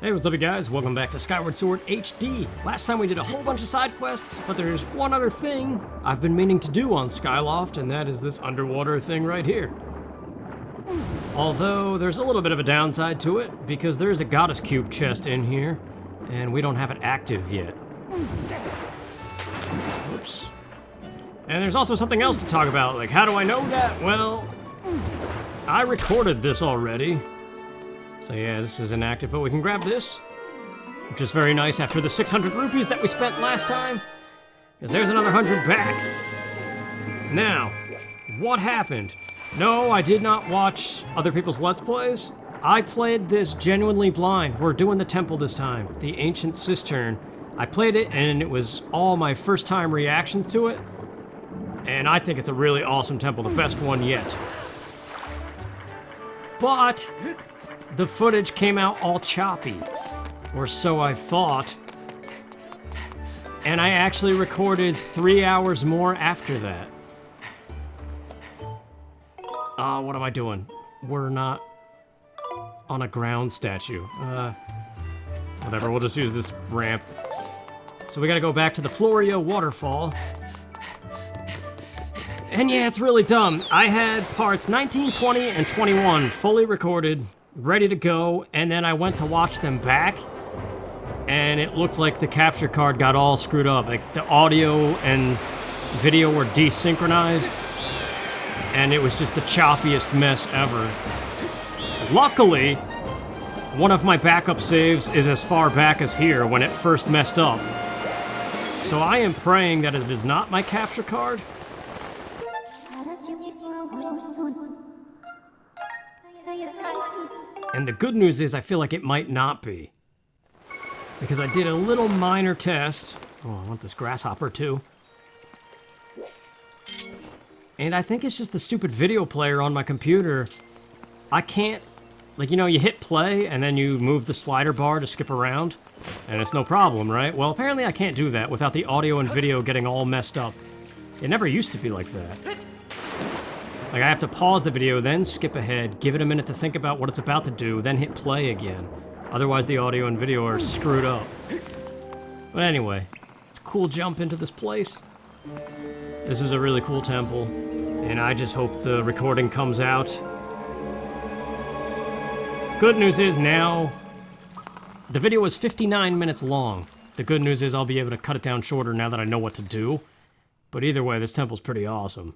Hey, what's up, you guys? Welcome back to Skyward Sword HD. Last time we did a whole bunch of side quests, but there's one other thing I've been meaning to do on Skyloft, and that is this underwater thing right here. Although, there's a little bit of a downside to it, because there's a Goddess Cube chest in here, and we don't have it active yet. Oops. And there's also something else to talk about, like, how do I know that? Well, I recorded this already. So yeah, this is inactive, but we can grab this, which is very nice after the 600 rupees that we spent last time, because there's another 100 back. Now, what happened? No, I did not watch other people's Let's Plays. I played this genuinely blind. We're doing the temple this time, the Ancient Cistern. I played it, and it was all my first time reactions to it, and I think it's a really awesome temple, the best one yet. But the footage came out all choppy, or so I thought, and I actually recorded 3 hours more after that. What am I doing? We're not on a ground statue. Whatever, we'll just use this ramp. So we gotta go back to the Florio waterfall. And yeah, it's really dumb. I had parts 19, 20, and 21 fully recorded, ready to go, and then I went to watch them back, and it looked like the capture card got all screwed up. Like, the audio and video were desynchronized, and it was just the choppiest mess ever. Luckily, one of my backup saves is as far back as here when it first messed up. So I am praying that it is not my capture card. And the good news is I feel like it might not be. Because I did a little minor test. Oh, I want this grasshopper too. And I think it's just the stupid video player on my computer. I can't, like, you know, you hit play and then you move the slider bar to skip around. And it's no problem, right? Well, apparently I can't do that without the audio and video getting all messed up. It never used to be like that. Like, I have to pause the video, then skip ahead, give it a minute to think about what it's about to do, then hit play again. Otherwise, the audio and video are screwed up. But anyway, it's a cool jump into this place. This is a really cool temple, and I just hope the recording comes out. Good news is now, the video was 59 minutes long. The good news is I'll be able to cut it down shorter now that I know what to do. But either way, this temple's pretty awesome.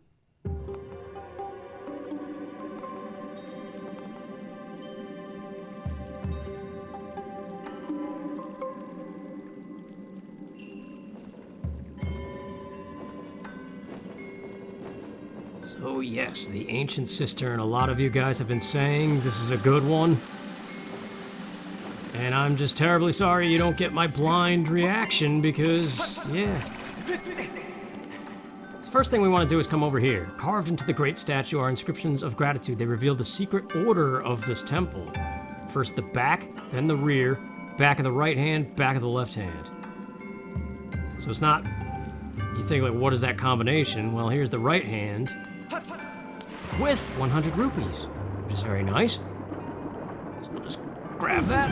So yes, the Ancient Cistern. A lot of you guys have been saying this is a good one. And I'm just terribly sorry you don't get my blind reaction because, yeah. The first thing we want to do is come over here. Carved into the great statue are inscriptions of gratitude. They reveal the secret order of this temple. First the back, then the rear, back of the right hand, back of the left hand. So it's not, you think, like, what is that combination? Well, here's the right hand with 100 rupees, which is very nice. So we'll just grab that.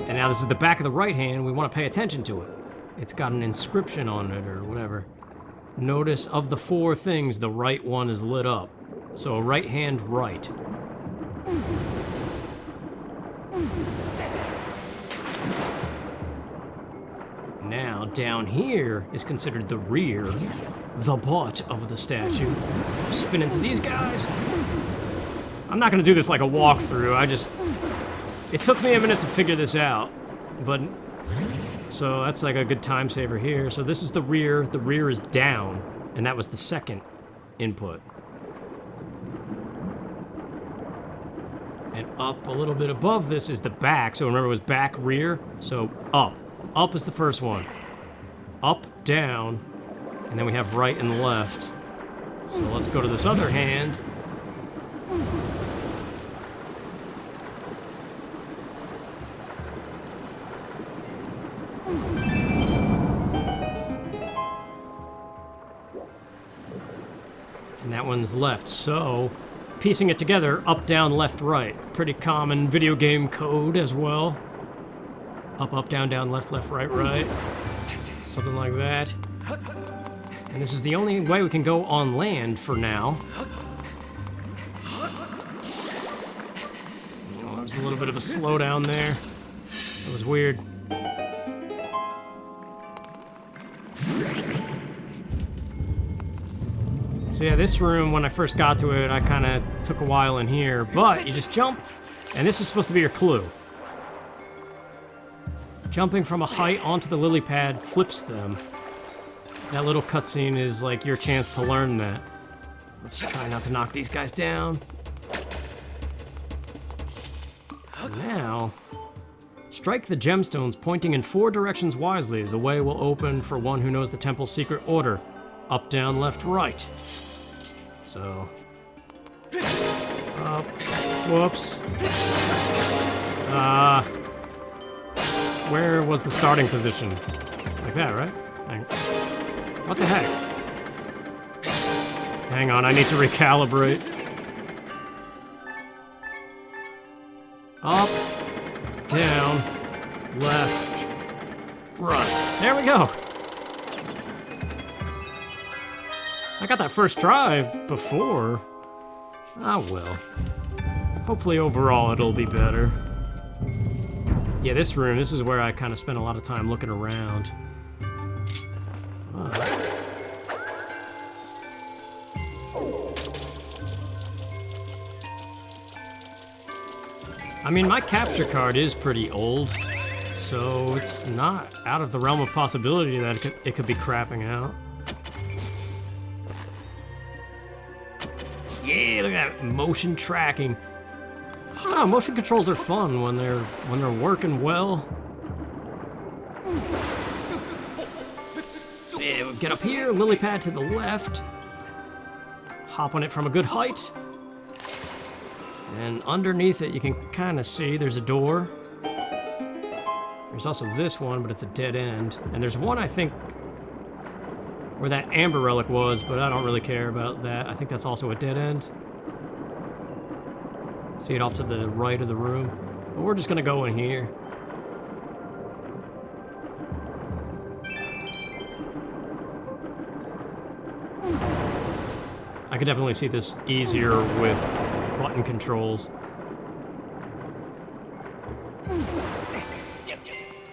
And now this is the back of the right hand. We want to pay attention to it. It's got an inscription on it or whatever. Notice of the 4 things, the right one is lit up. So right hand right. Now, down here is considered the rear, the butt of the statue. Spin into these guys. I'm not gonna do this like a walkthrough, it took me a minute to figure this out, but, so that's like a good time saver here. So this is the rear is down, and that was the second input. And up a little bit above this is the back, so remember it was back, rear, so up. Up is the first one. Up, down, and then we have right and left. So let's go to this other hand. And that one's left, so piecing it together, up, down, left, right. Pretty common video game code as well. Up, up, down, down, left, left, right, right. Something like that. And this is the only way we can go on land for now. Oh, there's a little bit of a slowdown there. It was weird. So yeah, this room, when I first got to it, I kind of took a while in here, but you just jump, and this is supposed to be your clue. Jumping from a height onto the lily pad flips them. That little cutscene is like your chance to learn that. Let's try not to knock these guys down. And now, strike the gemstones pointing in 4 directions wisely. The way will open for one who knows the temple's secret order. Up, down, left, right. So, up, whoops. Where was the starting position? Like that, right? What the heck? Hang on, I need to recalibrate. Up, down, left, right. There we go. I got that first try before. Ah, well. Hopefully overall it'll be better. Yeah, this room, this is where I kind of spent a lot of time looking around. I mean, my capture card is pretty old, so it's not out of the realm of possibility that it could be crapping out. Yeah, look at that motion tracking. Oh, motion controls are fun when they're working well. So yeah, we'll get up here, lily pad to the left. Hop on it from a good height. And underneath it, you can kind of see there's a door. There's also this one, but it's a dead end. And there's one, I think, where that amber relic was, but I don't really care about that. I think that's also a dead end. See it off to the right of the room. But we're just gonna go in here. I could definitely see this easier with button controls.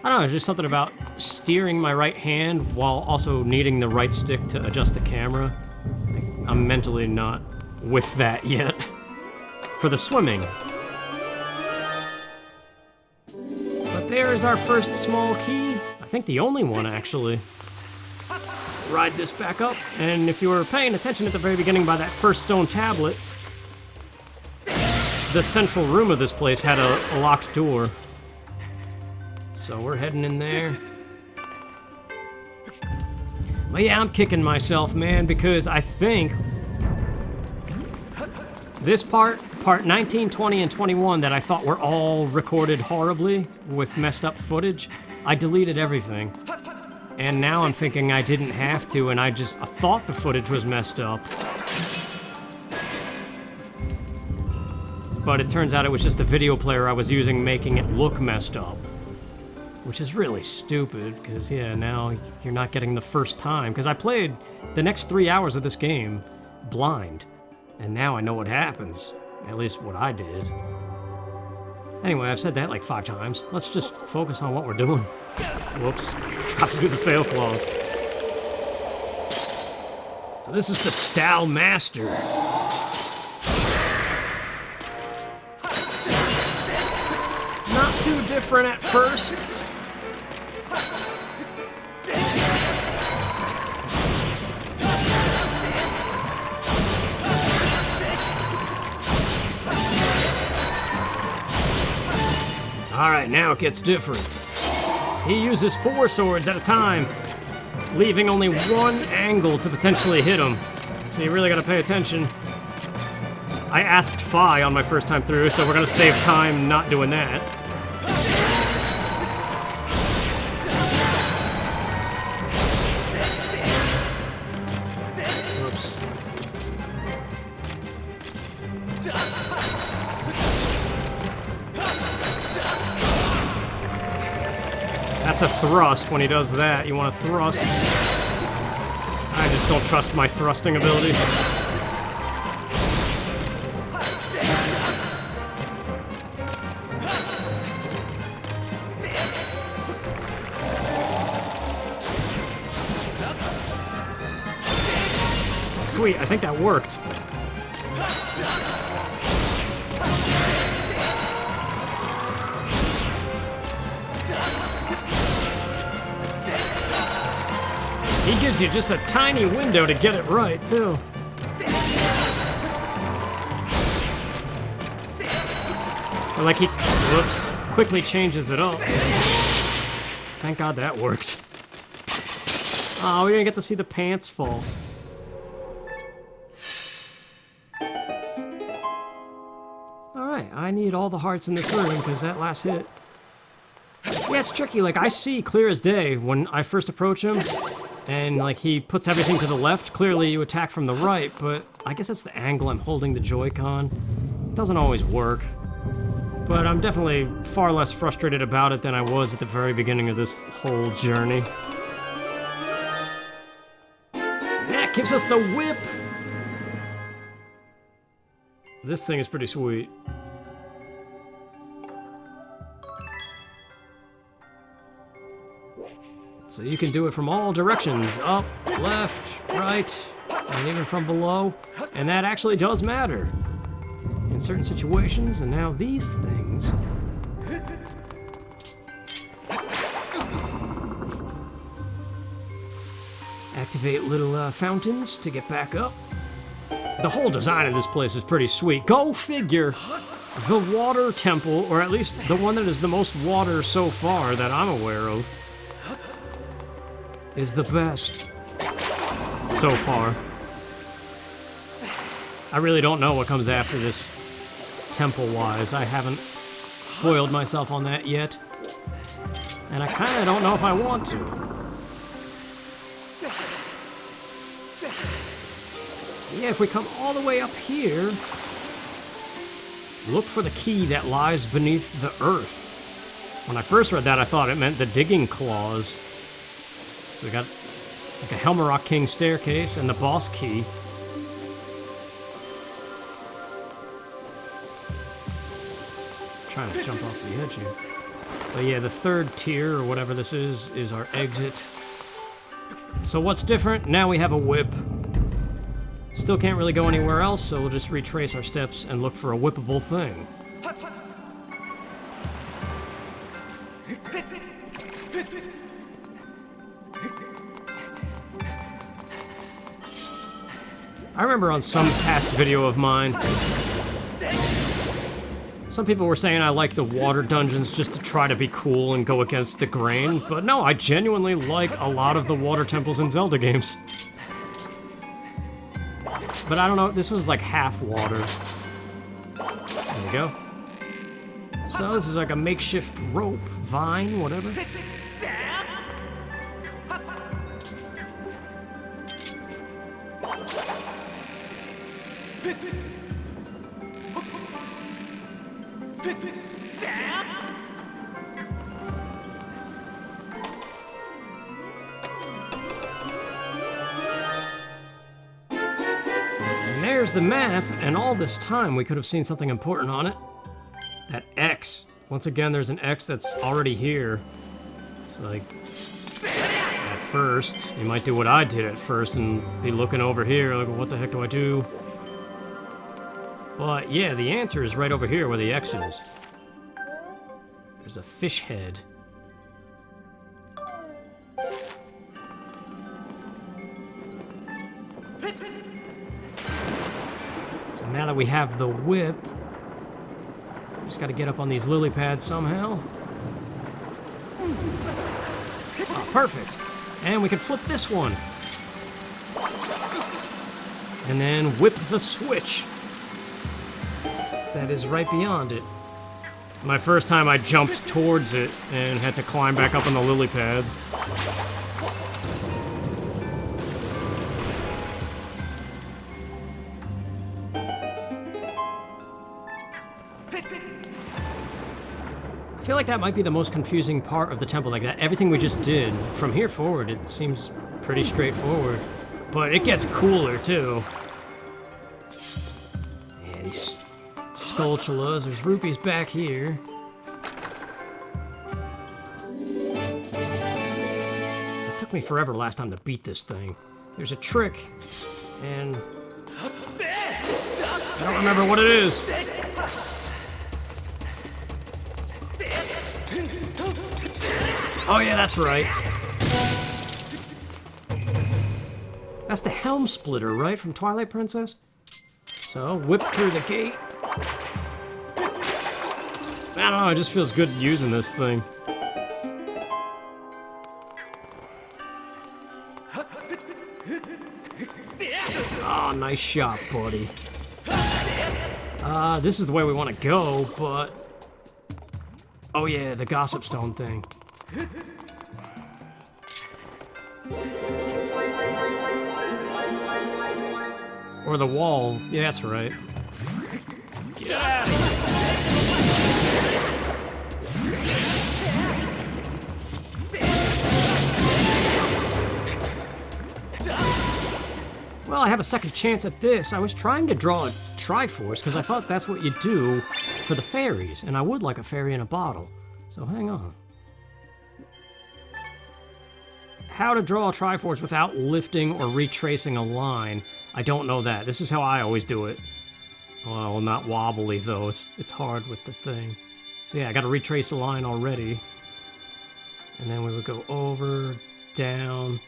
I don't know, there's just something about steering my right hand while also needing the right stick to adjust the camera. I'm mentally not with that yet. For the swimming. But there is our first small key. I think the only one, actually. Ride this back up, and if you were paying attention at the very beginning by that first stone tablet, the central room of this place had a locked door. So we're heading in there. But yeah, I'm kicking myself, man, because I think this part 19, 20, and 21 that I thought were all recorded horribly with messed up footage, I deleted everything. And now I'm thinking I didn't have to, and I thought the footage was messed up. But it turns out it was just the video player I was using making it look messed up. Which is really stupid, because yeah, now you're not getting the first time. Because I played the next 3 hours of this game blind. And now I know what happens. At least what I did. Anyway, I've said that like 5 times. Let's just focus on what we're doing. Whoops. Forgot to do the sailcloth. So this is the Style Master. Not too different at first. Alright, now it gets different. He uses 4 swords at a time, leaving only one angle to potentially hit him. So you really gotta pay attention. I asked Fi on my first time through, so we're gonna save time not doing that. Oops. That's a thrust when he does that. You want to thrust. I just don't trust my thrusting ability. Sweet, I think that worked. He gives you just a tiny window to get it right, too. Or like he, whoops, quickly changes it up. Thank God that worked. Oh, we didn't get to see the pants fall. Alright, I need all the hearts in this room because that last hit. Yeah, it's tricky. Like, I see clear as day when I first approach him. And, like, he puts everything to the left. Clearly, you attack from the right, but I guess that's the angle I'm holding the Joy-Con. It doesn't always work. But I'm definitely far less frustrated about it than I was at the very beginning of this whole journey. That gives us the whip! This thing is pretty sweet. So you can do it from all directions, up, left, right, and even from below, and that actually does matter in certain situations. And now these things activate little fountains to get back up. The whole design of this place is pretty sweet. Go figure, the water temple, or at least the one that is the most water so far that I'm aware of, is the best so far. I really don't know what comes after this temple-wise. I haven't spoiled myself on that yet. And I kinda don't know if I want to. Yeah, if we come all the way up here, look for the key that lies beneath the earth. When I first read that, I thought it meant the digging claws. So we got like a Helmarock King staircase and the boss key. Just trying to jump off the edge here. But yeah, the third tier, or whatever this is our exit. So what's different? Now we have a whip. Still can't really go anywhere else, so we'll just retrace our steps and look for a whippable thing. I remember on some past video of mine, some people were saying I like the water dungeons just to try to be cool and go against the grain, but no, I genuinely like a lot of the water temples in Zelda games. But I don't know, this was like half water. There we go. So this is like a makeshift rope, vine, whatever. There's the map, and all this time we could have seen something important on it. That X. Once again, there's an X that's already here. So, like, at first, you might do what I did at first and be looking over here, like, what the heck do I do? But, yeah, the answer is right over here where the X is. There's a fish head. Now that we have the whip, just gotta get up on these lily pads somehow. Oh, perfect. And we can flip this one. And then whip the switch. That is right beyond it. My first time I jumped towards it and had to climb back up on the lily pads. I feel like that might be the most confusing part of the temple, like that everything we just did. From here forward, it seems pretty straightforward. But it gets cooler, too. Yeah, these Skulltulas, there's rupees back here. It took me forever last time to beat this thing. There's a trick, and I don't remember what it is. Oh yeah, that's right. That's the helm splitter, right? From Twilight Princess? So, whip through the gate. I don't know, it just feels good using this thing. Oh, nice shot, buddy. This is the way we want to go, but... Oh yeah, the Gossip Stone thing. Or the wall. Yeah, that's right. Get out of here. Well, I have a second chance at this. I was trying to draw a Triforce because I thought that's what you do for the fairies, and I would like a fairy in a bottle. So hang on. How to draw a Triforce without lifting or retracing a line. I don't know that. This is how I always do it. Well, not wobbly though. It's hard with the thing. So yeah, I got to retrace a line already. And then we would go over, down,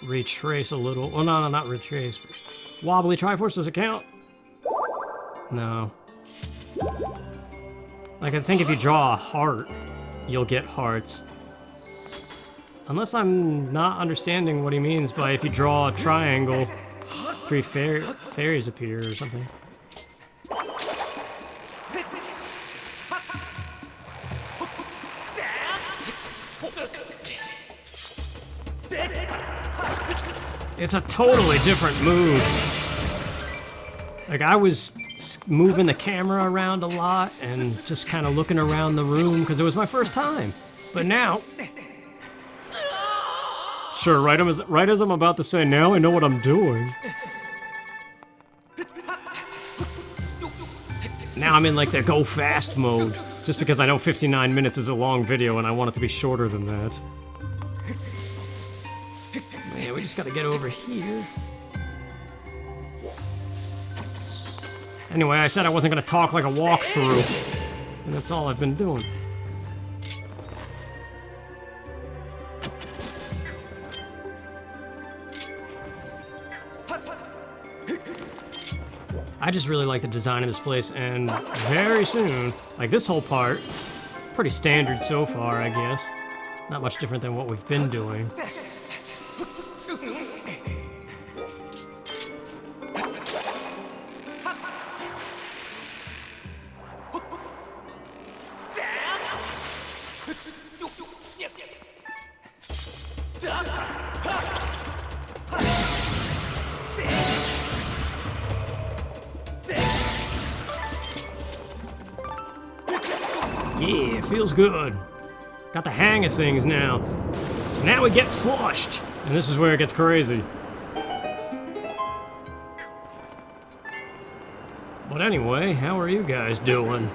retrace a little. Well, no, not retrace. Wobbly Triforce, does it count? No. Like, I think if you draw a heart, you'll get hearts. Unless I'm not understanding what he means by if you draw a triangle, 3 fairies appear or something. It's a totally different move. Like, I was moving the camera around a lot and just kind of looking around the room because it was my first time. But now... Sure, right as I'm about to say, now I know what I'm doing. Now I'm in like the go fast mode, just because I know 59 minutes is a long video and I want it to be shorter than that. Man, we just gotta get over here. Anyway, I said I wasn't gonna talk like a walkthrough, and that's all I've been doing. I just really like the design of this place, and very soon, like this whole part, pretty standard so far, I guess. Not much different than what we've been doing. Yeah, feels good. Got the hang of things now. So now we get flushed, and this is where it gets crazy. But anyway, how are you guys doing?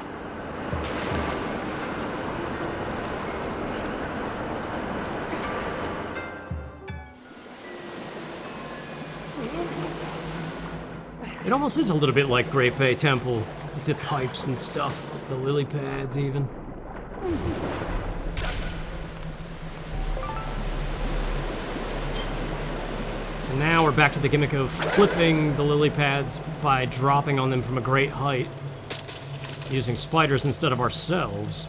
It almost is a little bit like Great Bay Temple, with the pipes and stuff, the lily pads even. So now we're back to the gimmick of flipping the lily pads by dropping on them from a great height, using spiders instead of ourselves,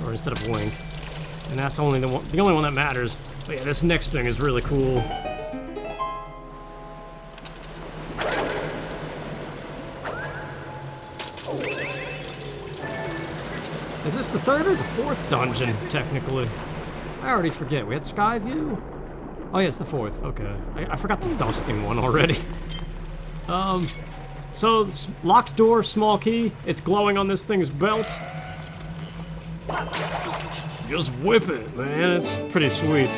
or instead of Link. And that's only the only one that matters. But yeah, this next thing is really cool. Is this the third or the fourth dungeon, technically? I already forget. We had Skyview? Oh yeah, it's the fourth. Okay. I forgot the dusting one already. So, locked door, small key. It's glowing on this thing's belt. Just whip it, man. It's pretty sweet.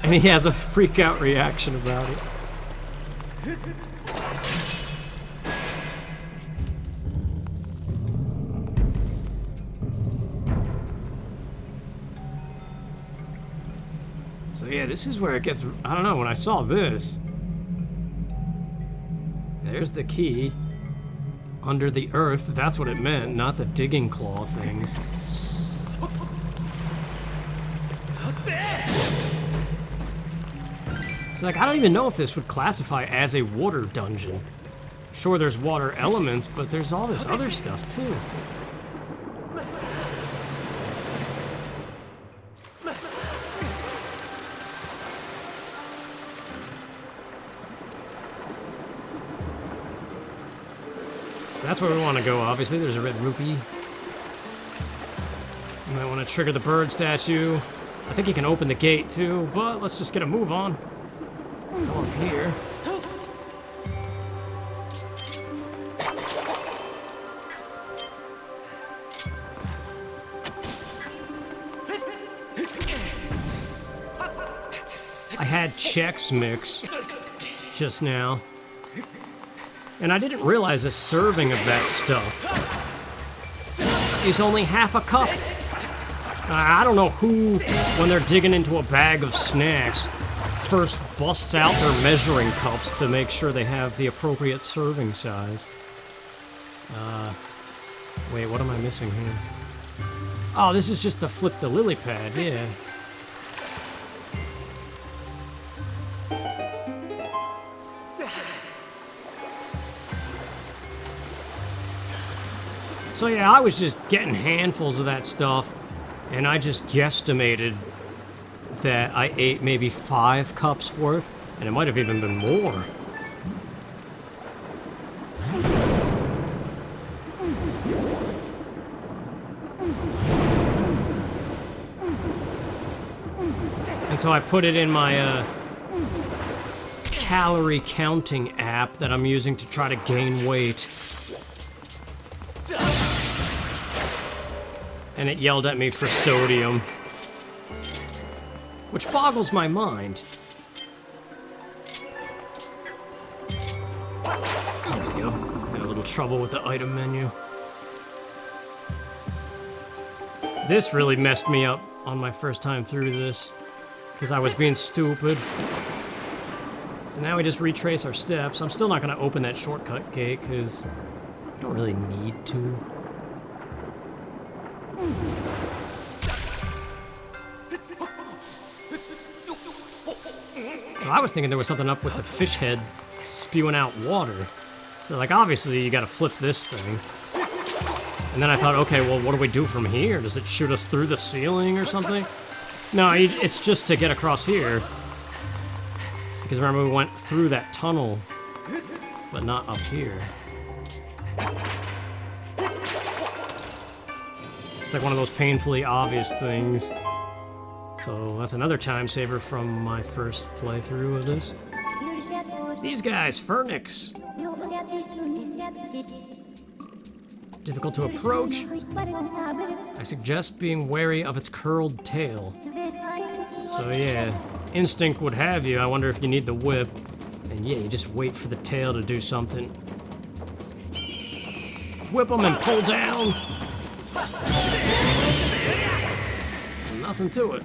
And he has a freak out reaction about it. So yeah, this is where it gets, I don't know, when I saw this. There's the key. Under the earth, that's what it meant, not the digging claw things. It's like, I don't even know if this would classify as a water dungeon. Sure, there's water elements, but there's all this other stuff too. So that's where we want to go, obviously. There's a red rupee. You might want to trigger the bird statue. I think you can open the gate too, but let's just get a move on. Come up here. I had Chex Mix just now, and I didn't realize a serving of that stuff is only half a cup. I don't know who, when they're digging into a bag of snacks, first busts out their measuring cups to make sure they have the appropriate serving size. Wait, what am I missing here? Oh, this is just to flip the lily pad, yeah. So yeah, I was just getting handfuls of that stuff, and I just guesstimated that I ate maybe 5 cups worth, and it might have even been more. And so I put it in my calorie counting app that I'm using to try to gain weight. And it yelled at me for sodium, which boggles my mind. There we go. Had a little trouble with the item menu. This really messed me up on my first time through this, because I was being stupid. So now we just retrace our steps. I'm still not going to open that shortcut gate, because I don't really need to. So I was thinking there was something up with the fish head spewing out water. So like, obviously you gotta flip this thing. And then I thought, okay, well, what do we do from here? Does it shoot us through the ceiling or something? No, it's just to get across here. Because remember, we went through that tunnel, but not up here. It's like one of those painfully obvious things. So that's another time saver from my first playthrough of this. These guys, Furnix. Difficult to approach. I suggest being wary of its curled tail. So yeah, instinct would have you. I wonder if you need the whip. And yeah, you just wait for the tail to do something. Whip them and pull down. Nothing to it.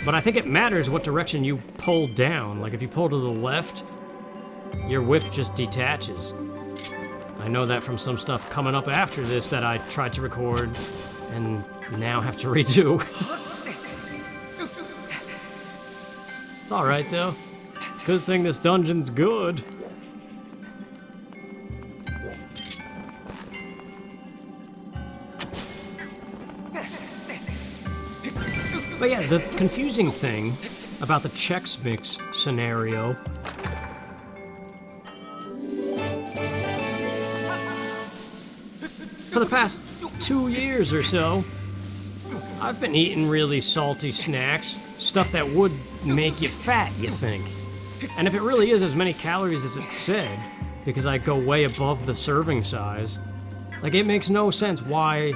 But I think it matters what direction you pull down. Like if you pull to the left, your whip just detaches. I know that from some stuff coming up after this that I tried to record and now have to redo. It's alright though. Good thing this dungeon's good. But yeah, the confusing thing about the Chex Mix scenario for the past 2 years or so, I've been eating really salty snacks, stuff that would make you fat, you think. And if it really is as many calories as it said, because I go way above the serving size, Like, it makes no sense why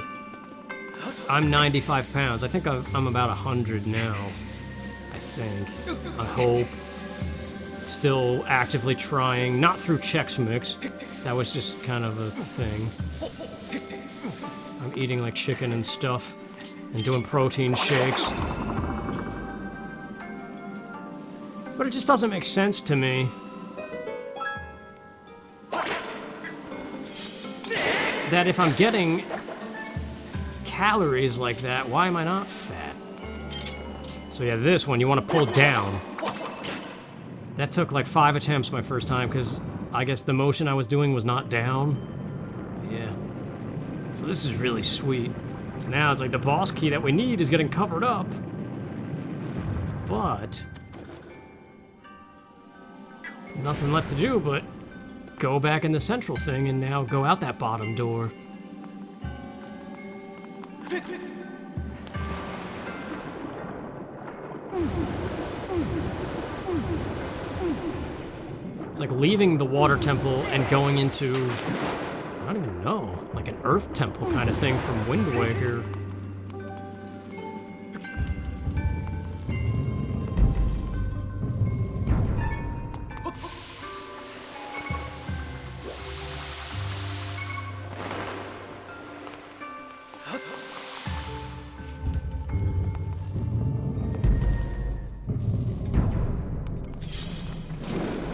I'm 95 pounds. I think I'm about 100 now. I think. I hope. Still actively trying, not through Chex Mix. That was just kind of a thing. I'm eating like chicken and stuff, and doing protein shakes. But it just doesn't make sense to me. That if I'm getting calories like that, why am I not fat? So yeah, this one, you want to pull down. That took like 5 attempts my first time, because I guess the motion I was doing was not down. Yeah. So this is really sweet. So now it's like the boss key that we need is getting covered up. But nothing left to do but go back in the central thing and now go out that bottom door. It's like leaving the water temple and going into, I don't even know, like an earth temple kind of thing from Wind Waker.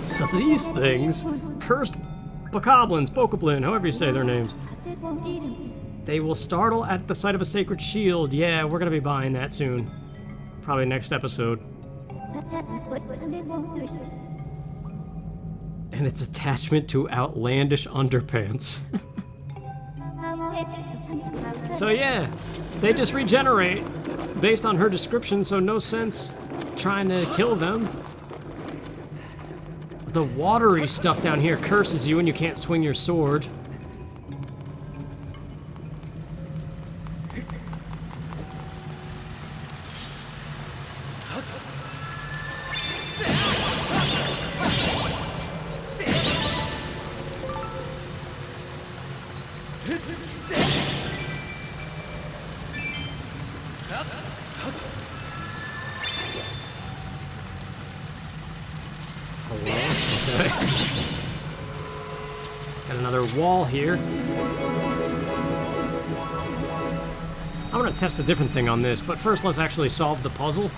So these things, cursed bokoblins, bokoblin, however you say their names, they will startle at the sight of a sacred shield. Yeah, we're gonna be buying that soon. Probably next episode. And its attachment to outlandish underpants. So yeah, they just regenerate based on her description, so no sense trying to kill them. The watery stuff down here curses you and you can't swing your sword. Got another wall here. I'm gonna test a different thing on this, but first let's actually solve the puzzle.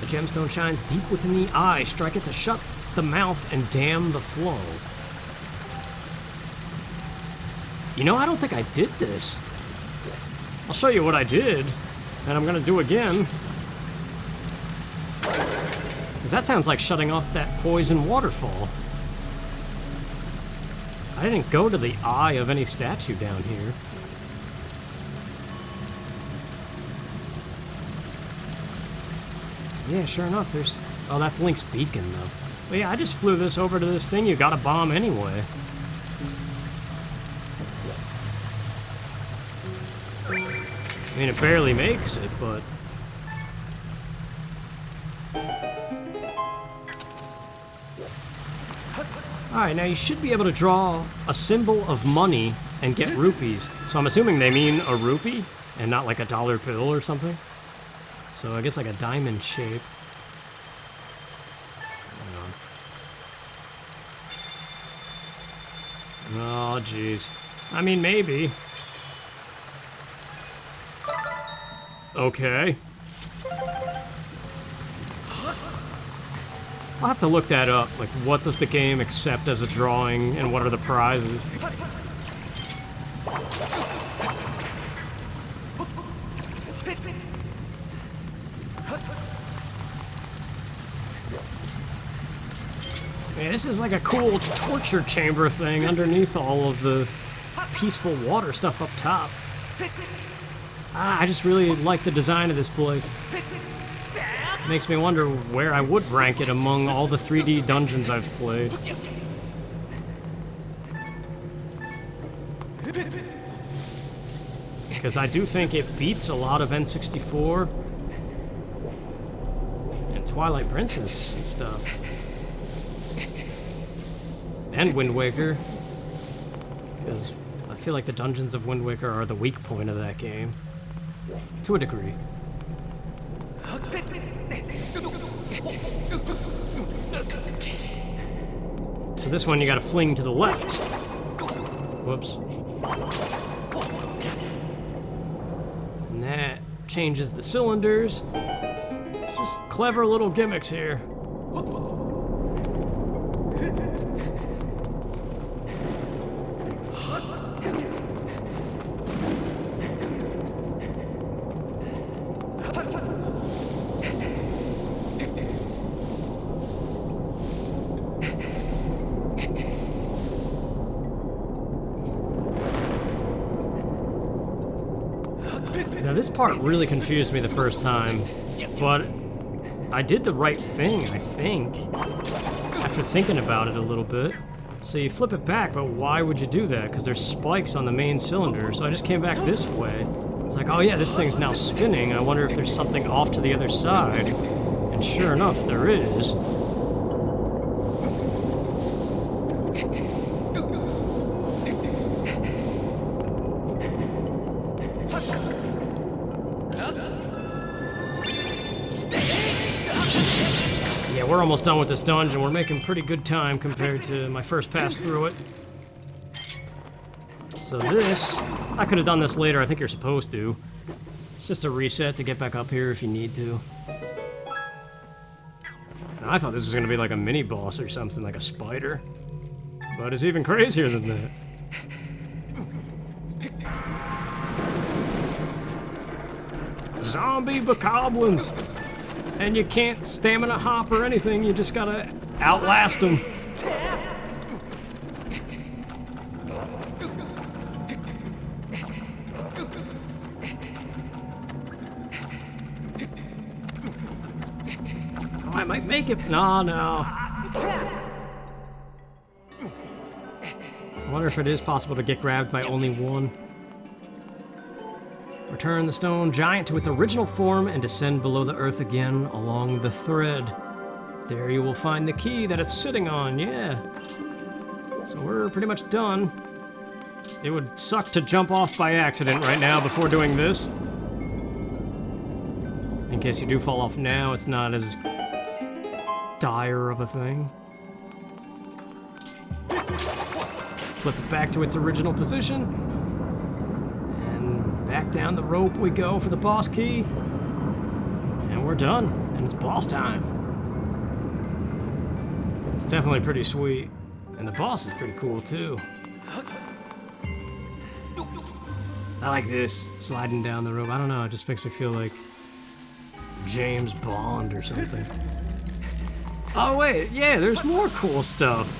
The gemstone shines deep within the eye. Strike it to shut the mouth and dam the flow. You know, I don't think I did this. I'll show you what I did, and I'm gonna do again. Because that sounds like shutting off that poison waterfall. I didn't go to the eye of any statue down here. Yeah, sure enough, there's... Oh, that's Link's beacon, though. But yeah, I just flew this over to this thing you got a bomb anyway. I mean, it barely makes it, but... Alright, now you should be able to draw a symbol of money and get rupees. So I'm assuming they mean a rupee and not like a dollar bill or something. So I guess like a diamond shape. Oh, jeez. I mean, maybe. Okay. I'll have to look that up. Like, what does the game accept as a drawing, and what are the prizes? Man, this is like a cool torture chamber thing underneath all of the peaceful water stuff up top. I just really like the design of this place. Makes me wonder where I would rank it among all the 3D dungeons I've played. Because I do think it beats a lot of N64 and Twilight Princess and stuff. And Wind Waker. Because I feel like the dungeons of Wind Waker are the weak point of that game. To a degree. So this one you gotta fling to the left. Whoops. And that changes the cylinders. Just clever little gimmicks here. Now this part really confused me the first time, but I did the right thing, I think, after thinking about it a little bit. So you flip it back, but why would you do that? Because there's spikes on the main cylinder, so I just came back this way. It's like, oh yeah, this thing's now spinning. I wonder if there's something off to the other side. And sure enough, there is. We're almost done with this dungeon. We're making pretty good time compared to my first pass through it. So this, I could have done this later. I think you're supposed to. It's just a reset to get back up here if you need to. And I thought this was going to be like a mini boss or something, like a spider. But it's even crazier than that. Zombie bokoblins! And you can't stamina hop or anything, you just gotta outlast them. Oh, I might make it. No. I wonder if it is possible to get grabbed by only one. Return the stone giant to its original form and descend below the earth again along the thread. There you will find the key that it's sitting on, yeah. So we're pretty much done. It would suck to jump off by accident right now before doing this. In case you do fall off now, it's not as dire of a thing. Flip it back to its original position. Back down the rope we go for the boss key. And we're done. And it's boss time. It's definitely pretty sweet. And the boss is pretty cool too. I like this, sliding down the rope. I don't know, it just makes me feel like James Bond or something. Oh wait, yeah, there's more cool stuff.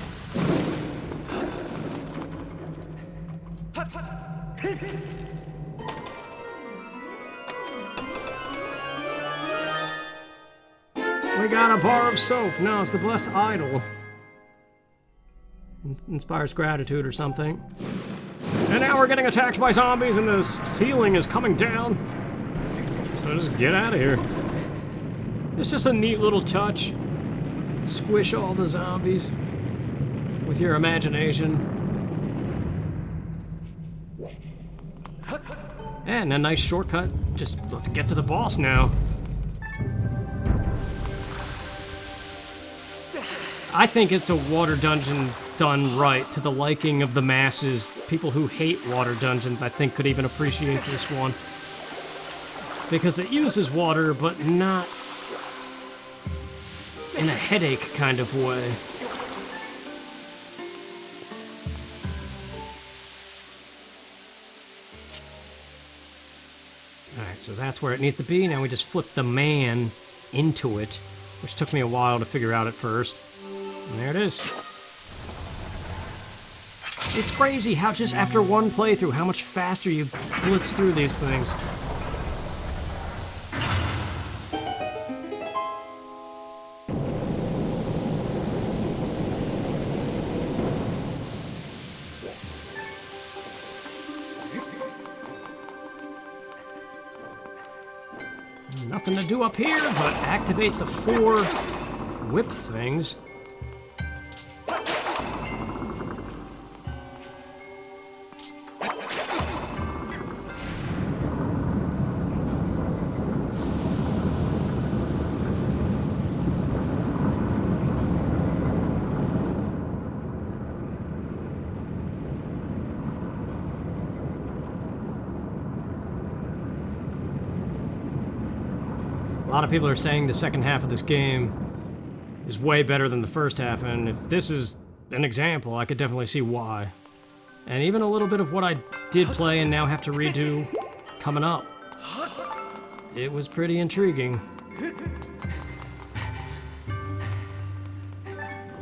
We got a bar of soap. No, it's the blessed idol. Inspires gratitude or something. And now we're getting attacked by zombies and the ceiling is coming down. So just get out of here. It's just a neat little touch. Squish all the zombies with your imagination. And a nice shortcut. Just let's get to the boss now. I think it's a water dungeon done right, to the liking of the masses. People who hate water dungeons, I think, could even appreciate this one. Because it uses water, but not in a headache kind of way. Alright, so that's where it needs to be. Now we just flip the man into it, which took me a while to figure out at first. And there it is. It's crazy how just after one playthrough, how much faster you blitz through these things. Nothing to do up here but activate the 4 whip things. lot of people are saying the second half of this game is way better than the first half, and if this is an example, I could definitely see why. And even a little bit of what I did play and now have to redo coming up. It was pretty intriguing.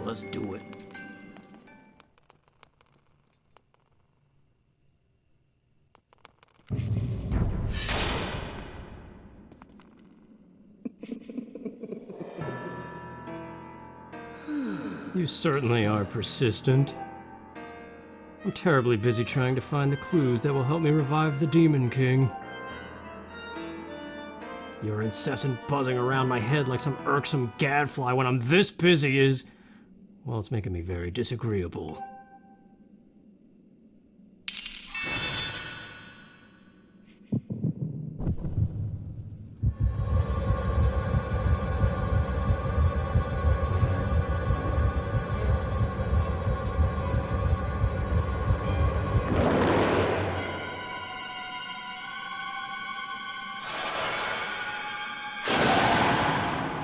Let's do it. You certainly are persistent. I'm terribly busy trying to find the clues that will help me revive the Demon King. Your incessant buzzing around my head like some irksome gadfly when I'm this busy is... well, it's making me very disagreeable.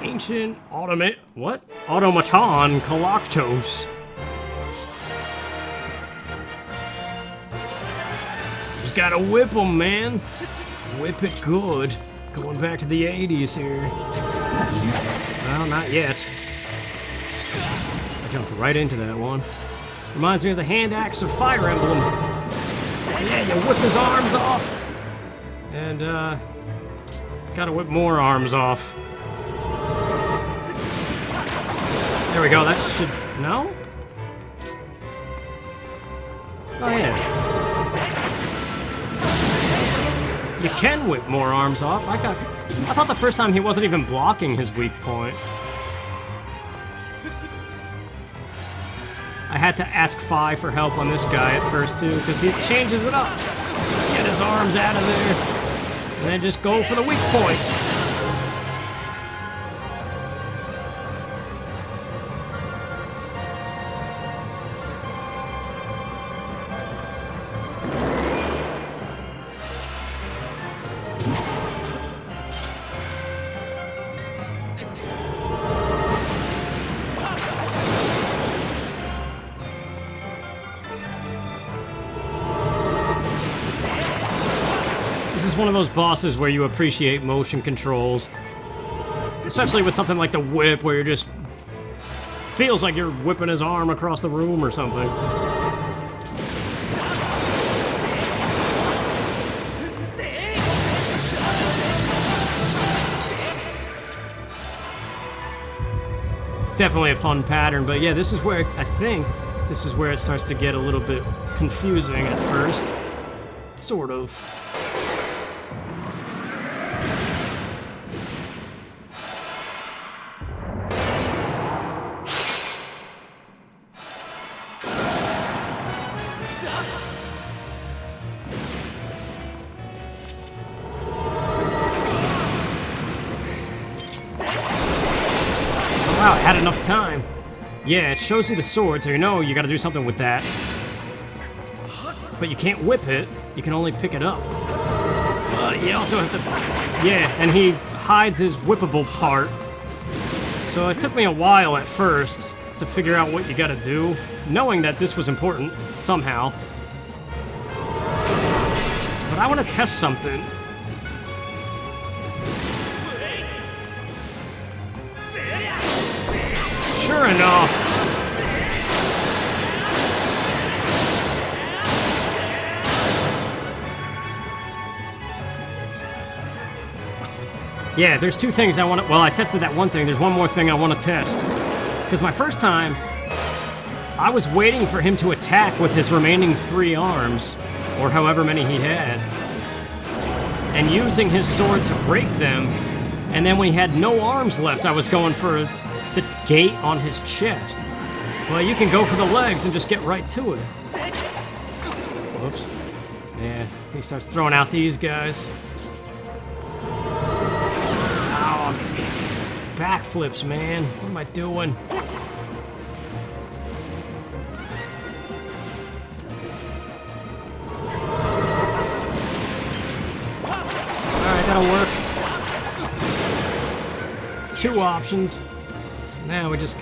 Ancient Automaton Koloktos. Just gotta whip 'em, man. Whip it good. Going back to the 80s here. Well, not yet. I jumped right into that one. Reminds me of the hand axe of Fire Emblem. Yeah, you whip his arms off. And, gotta whip more arms off. There we go, that should... no? Oh, yeah. You can whip more arms off. I thought the first time he wasn't even blocking his weak point. I had to ask Fi for help on this guy at first, too, because he changes it up. Get his arms out of there. And then just go for the weak point. One of those bosses where you appreciate motion controls, especially with something like the whip where you're just feels like you're whipping his arm across the room or something. It's definitely a fun pattern, but yeah, this is where I think this is where it starts to get a little bit confusing at first, sort of. Wow, I had enough time. Yeah, it shows you the sword, so you know you gotta do something with that. But you can't whip it, you can only pick it up. But you also have to... yeah, and he hides his whippable part. So it took me a while at first to figure out what you gotta do, knowing that this was important, somehow. But I want to test something. Sure enough. Yeah, there's two things I want to... well, I tested that one thing. There's one more thing I want to test. Because my first time, I was waiting for him to attack with his remaining 3 arms, or however many he had, and using his sword to break them, and then when he had no arms left, I was going for the gate on his chest. Well, you can go for the legs and just get right to it. Whoops. Yeah, he starts throwing out these guys. Ow, backflips, man. What am I doing? Alright, that'll work. 2 options. So now we just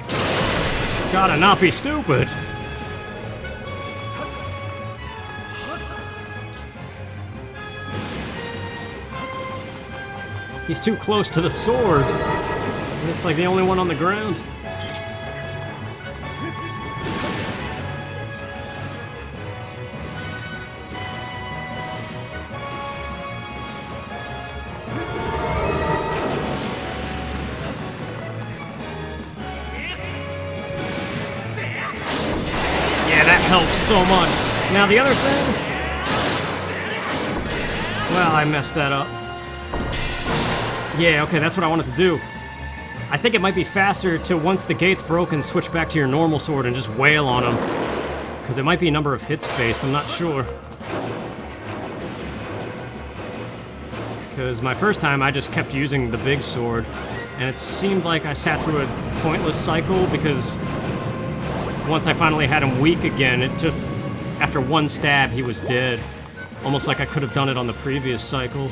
gotta not be stupid. He's too close to the sword. And it's like the only one on the ground. Helps so much. Now the other thing... Well, I messed that up. Yeah, okay, that's what I wanted to do. I think it might be faster to, once the gate's broken, switch back to your normal sword and just wail on him. Because it might be a number of hits based, I'm not sure. Because my first time, I just kept using the big sword. And it seemed like I sat through a pointless cycle because... Once I finally had him weak again, it just... After one stab, he was dead. Almost like I could have done it on the previous cycle.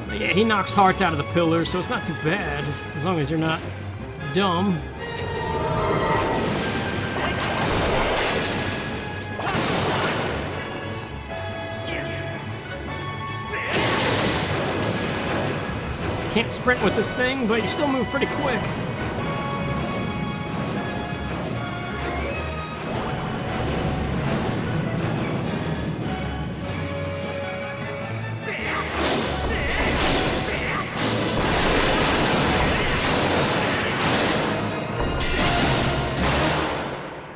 But yeah, he knocks hearts out of the pillars, so it's not too bad. As long as you're not dumb. Can't sprint with this thing, but you still move pretty quick.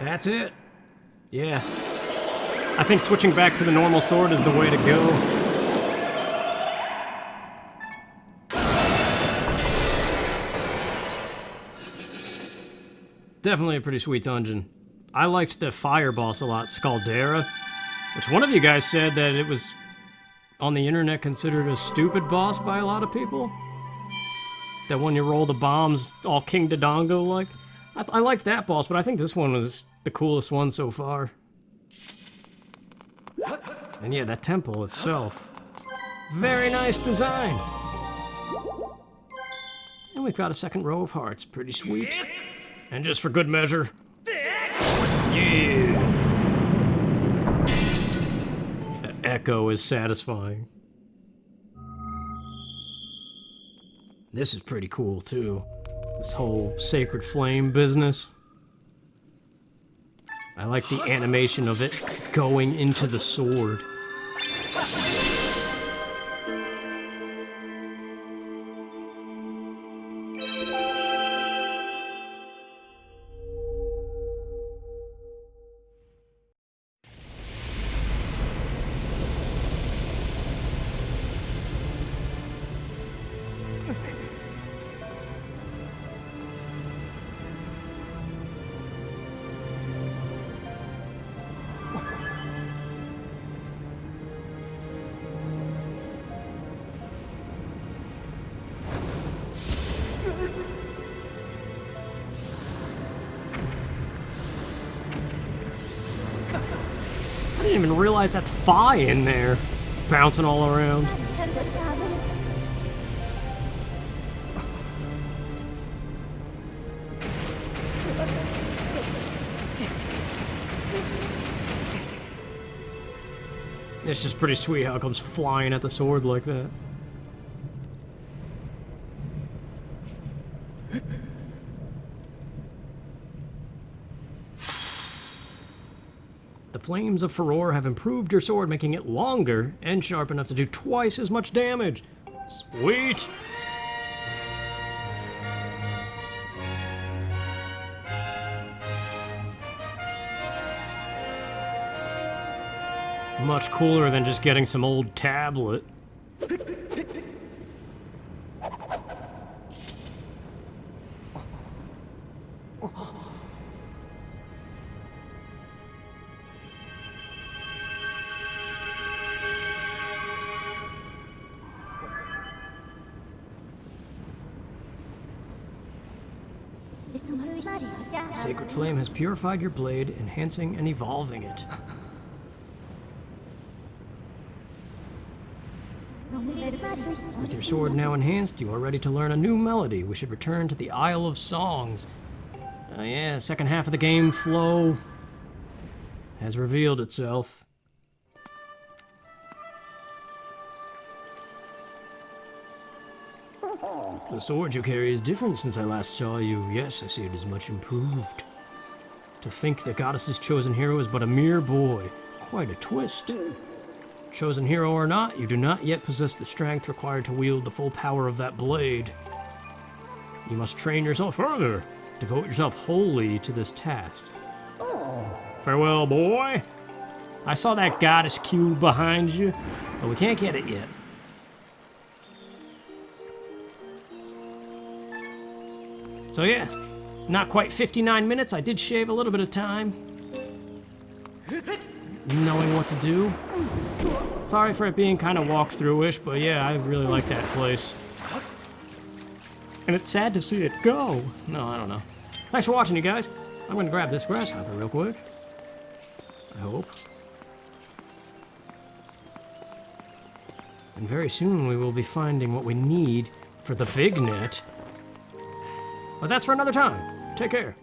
That's it. Yeah. I think switching back to the normal sword is the way to go. Definitely a pretty sweet dungeon. I liked the fire boss a lot, Scaldera, which one of you guys said that it was on the internet considered a stupid boss by a lot of people. That when you roll the bombs all King Dodongo like. I liked that boss, but I think this one was the coolest one so far. And yeah, that temple itself. Very nice design. And we've got a second row of hearts, pretty sweet. And just for good measure. Yeah! That echo is satisfying. This is pretty cool too. This whole sacred flame business. I like the animation of it going into the sword. I didn't even realize that's Fi in there, bouncing all around. It's just pretty sweet how it comes flying at the sword like that. The flames of furore have improved your sword, making it longer and sharp enough to do twice as much damage. Sweet! Much cooler than just getting some old tablet. Sacred Flame has purified your blade, enhancing and evolving it. With your sword now enhanced, you are ready to learn a new melody. We should return to the Isle of Songs. Yeah, second half of the game flow has revealed itself. The sword you carry is different since I last saw you. Yes, I see it is much improved. To think the goddess's chosen hero is but a mere boy. Quite a twist. Chosen hero or not, you do not yet possess the strength required to wield the full power of that blade. You must train yourself further. Devote yourself wholly to this task. Farewell, boy. I saw that goddess cube behind you, but we can't get it yet. So yeah, not quite 59 minutes. I did shave a little bit of time. Knowing what to do. Sorry for it being kind of walkthrough-ish, but yeah, I really like that place. And it's sad to see it go. No, I don't know. Thanks for watching, you guys. I'm gonna grab this grasshopper real quick. I hope. And very soon we will be finding what we need for the big net. But that's for another time. Take care.